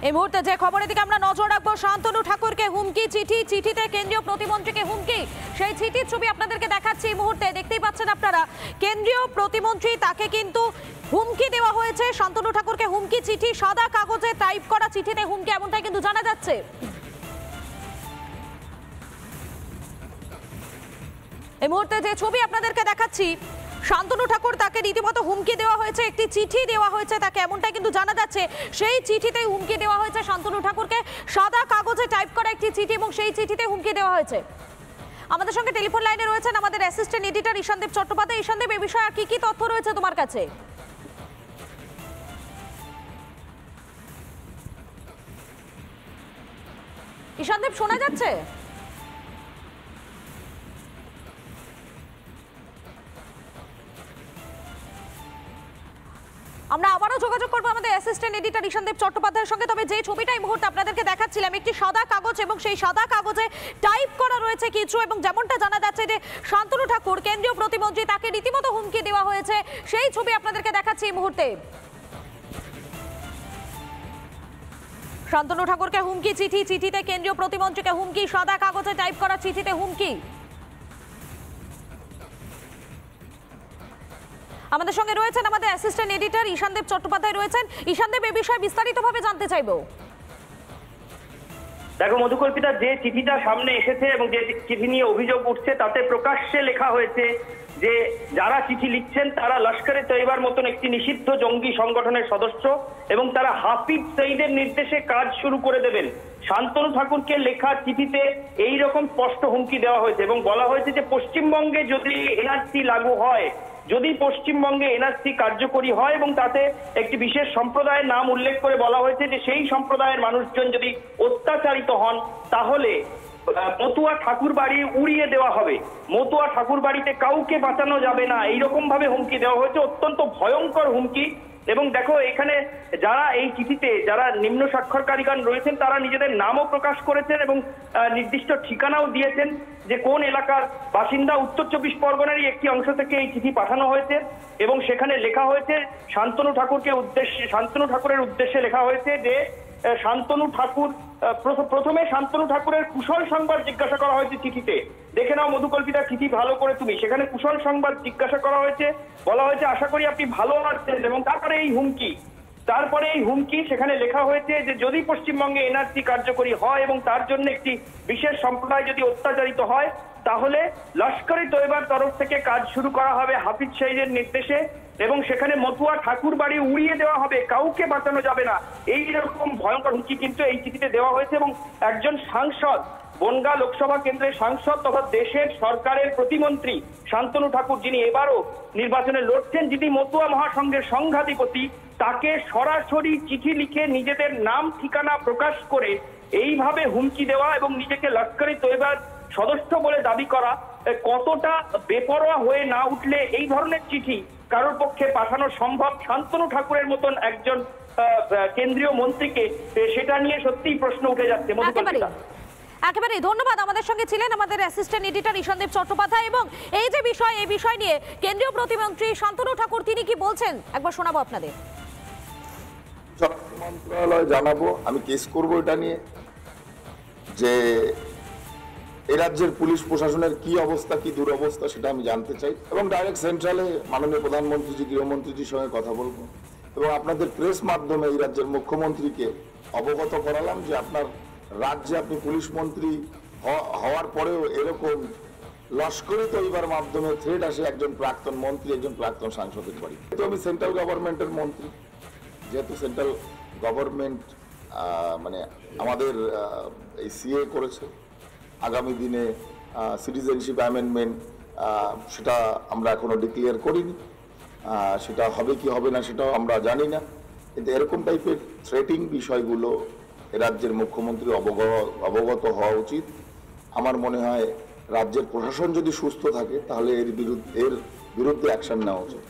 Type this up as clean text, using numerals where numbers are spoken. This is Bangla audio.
এই মুহূর্তে যে খবরের দিকে আমরা নজর রাখবো, শান্তনু ঠাকুরকে হুমকি, চিঠিতে কেন্দ্রীয় প্রতিমন্ত্রীকে হুমকি। সেই চিঠির ছবি আপনাদেরকে দেখাচ্ছি এই মুহূর্তে, দেখতেই পাচ্ছেন আপনারা। কেন্দ্রীয় প্রতিমন্ত্রী, তাকে কিন্তু হুমকি দেওয়া হয়েছে। শান্তনু ঠাকুরকে হুমকি চিঠি, সাদা কাগজে টাইপ করা চিঠিতে হুমকি, এমনটাই কিন্তু জানা যাচ্ছে। এই মুহূর্তে যে ছবি আপনাদেরকে দেখাচ্ছি, শান্তনু ঠাকুর, তাকে রীতিমতো হুমকি দেওয়া হয়েছে, একটি চিঠি দেওয়া হয়েছে তাকে, এমনটাই কিন্তু জানা যাচ্ছে। সেই চিঠিতে হুমকি দেওয়া হয়েছে শান্তনু ঠাকুরকে, সাদা কাগজে টাইপ করা একটি চিঠি, এবং সেই চিঠিতে হুমকি দেওয়া হয়েছে। আমাদের সঙ্গে টেলিফোন লাইনে রয়েছেন আমাদের অ্যাসিস্ট্যান্ট এডিটর ঈশানদেব চট্টোপাধ্যায়। ঈশানদেব, এই বিষয়ে আর কি কি তথ্য রয়েছে তোমার কাছে? ঈশানদেব, শোনা যাচ্ছে? আমরা আবারও যোগাযোগ করবো আমাদের অ্যাসিস্ট্যান্ট এডিটর ঈশানদেব চট্টোপাধ্যায়ের সঙ্গে। তবে যে ছবিটা এই মুহূর্তে আপনাদেরকে দেখাচ্ছিলাম, একটি সাদা কাগজ, এবং সেই সাদা কাগজে টাইপ করা রয়েছে কিছু, এবং যেমনটা জানা যাচ্ছে যে শান্তনু ঠাকুর, কেন্দ্রীয় প্রতিমন্ত্রী, তাকে রীতিমতো হুমকি দেওয়া হয়েছে। সেই ছবি আপনাদেরকে দেখাচ্ছি এই মুহূর্তে। শান্তনু ঠাকুরকে হুমকি, চিঠিতে কেন্দ্রীয় প্রতিমন্ত্রীকে হুমকি, সাদা কাগজে টাইপ করা চিঠিতে হুমকি। আমাদের সঙ্গে রয়েছেন আমাদের অ্যাসিস্ট্যান্ট এডিটর ঈশানদেব চট্টোপাধ্যায় রয়েছেন। ঈশানদেব, এই বিষয়ে বিস্তারিতভাবে জানতে চাইবো। দেখো মধুকল্পিতা, যে চিঠিটা সামনে এসেছে এবং যে চিঠি নিয়ে অভিযোগ উঠছে, তাতে প্রকাশ্যে লেখা হয়েছে যে যারা চিঠি লিখছেন তারা লস্করে তৈবার মতন একটি নিষিদ্ধ জঙ্গি সংগঠনের সদস্য, এবং তারা হাফিজ সঈদের নির্দেশে কাজ শুরু করে দেবেন। শান্তনু ঠাকুরকে লেখা চিঠিতে এই রকম স্পষ্ট হুমকি দেওয়া হয়েছে, এবং বলা হয়েছে যে পশ্চিমবঙ্গে যদি এনআরসি লাগু হয়, যদি পশ্চিমবঙ্গে এনআরসি কার্যকরী হয়, এবং তাতে একটি বিশেষ সম্প্রদায়ের নাম উল্লেখ করে বলা হয়েছে যে সেই সম্প্রদায়ের মানুষজন যদি অত্যাচারিত হন, তাহলে মতুয়া ঠাকুর বাড়ি উড়িয়ে দেওয়া হবে, মতুয়া ঠাকুর বাড়িতে কাউকে বাঁচানো যাবে না, এইরকম ভাবে হুমকি দেওয়া হয়েছে। অত্যন্ত ভয়ঙ্কর হুমকি। এবং দেখো, এখানে যারা এই চিঠিতে যারা নিম্ন স্বাক্ষরকারীগণ রয়েছেন, তারা নিজেদের নামও প্রকাশ করেছেন এবং নির্দিষ্ট ঠিকানাও দিয়েছেন যে কোন এলাকার বাসিন্দা। উত্তর 24 পরগনারই একটি অংশ থেকে এই চিঠি পাঠানো হয়েছে, এবং সেখানে লেখা হয়েছে শান্তনু ঠাকুরের উদ্দেশ্যে লেখা হয়েছে যে শান্তনু ঠাকুর, প্রথমে শান্তনু ঠাকুরের কুশল সংবাদ জিজ্ঞাসা করা হয়েছে চিঠিতে। দেখে নাও মধুকল্পিতা চিঠি ভালো করে তুমি, সেখানে কুশল সংবাদ জিজ্ঞাসা করা হয়েছে, বলা হয়েছে আশা করি আপনি ভালো আছেন, এবং তারপরে এই হুমকি সেখানে লেখা হয়েছে যে যদি পশ্চিমবঙ্গে এনআরসি কার্যকরী হয় এবং তার জন্য একটি বিশেষ সম্প্রদায় যদি অত্যাচারিত হয়, তাহলে লস্করে তৈবার তরফ থেকে কাজ শুরু করা হবে হাফিজ সঈদের নির্দেশে, এবং সেখানে মতুয়া ঠাকুর বাড়ি উড়িয়ে দেওয়া হবে, কাউকে বাঁচানো যাবে না। এইরকম ভয়ঙ্কর হুমকি কিন্তু এই চিঠিতে দেওয়া হয়েছে। এবং একজন সাংসদ, বনগাঁ লোকসভা কেন্দ্রের সাংসদ তথা দেশের সরকারের প্রতিমন্ত্রী শান্তনু ঠাকুর, যিনি এবারও নির্বাচনে লড়ছেন, যিনি মতুয়া মহাসংঘের সংঘাধিপতি, তাকে সরাসরি চিঠি লিখে নিজেদের নাম ঠিকানা প্রকাশ করে এইভাবে হুমকি দেওয়া এবং নিজেকে লস্করে তৈবার সদস্য বলে দাবি করা, কতটা বেপরোয়া হয়ে না উঠলে এই ধরনের চিঠি কারোর পক্ষে পাঠানো সম্ভব শান্তনু ঠাকুরের মতন একজন কেন্দ্রীয় মন্ত্রীকে, সেটা নিয়ে সত্যিই প্রশ্ন উঠে যাচ্ছে। একেবারে ধন্যবাদ। আমাদের সঙ্গে ছিলেন আমাদের অ্যাসিস্ট্যান্ট এডিটর ঈশানদেব চট্টোপাধ্যায়। এবং এই যে এই বিষয় নিয়ে কেন্দ্রীয় প্রতিমন্ত্রী শান্তনু ঠাকুর তিনি কি বলছেন একবার শোনাবো আপনাদের। মন্ত্রণালয় জানাবো, আমি কেস করবো এটা নিয়ে, যে এই রাজ্যের পুলিশ প্রশাসনের কি অবস্থা, কি দুরবস্থা, সেটা আমি জানতে চাই, এবং ডাইরেক্ট সেন্ট্রালে মাননীয় প্রধানমন্ত্রীজি, গৃহমন্ত্রীজির সঙ্গে কথা বলবো, এবং আপনাদের প্রেস মাধ্যমে এই রাজ্যের মুখ্যমন্ত্রীকে অবগত করালাম যে আপনার রাজ্যে আপনি পুলিশ মন্ত্রী হওয়ার পরেও এরকম লস্করে তৈবার মাধ্যমে থ্রেট আসে একজন প্রাক্তন মন্ত্রী, একজন প্রাক্তন সাংসদের বাড়ি। তো আমি সেন্ট্রাল গভর্নমেন্টের মন্ত্রী, যেহেতু সেন্ট্রাল গভর্নমেন্ট মানে আমাদের এই সিএ করেছে, আগামী দিনে সিটিজেনশিপ অ্যামেন্ডমেন্ট, সেটা আমরা এখনো ডিক্লেয়ার করিনি, সেটা হবে কি হবে না সেটাও আমরা জানি না, কিন্তু এরকম টাইপের থ্রেটিং বিষয়গুলো রাজ্যের মুখ্যমন্ত্রী অবগত হওয়া উচিত। আমার মনে হয় রাজ্যের প্রশাসন যদি সুস্থ থাকে তাহলে এর বিরুদ্ধে অ্যাকশন নেওয়া উচিত।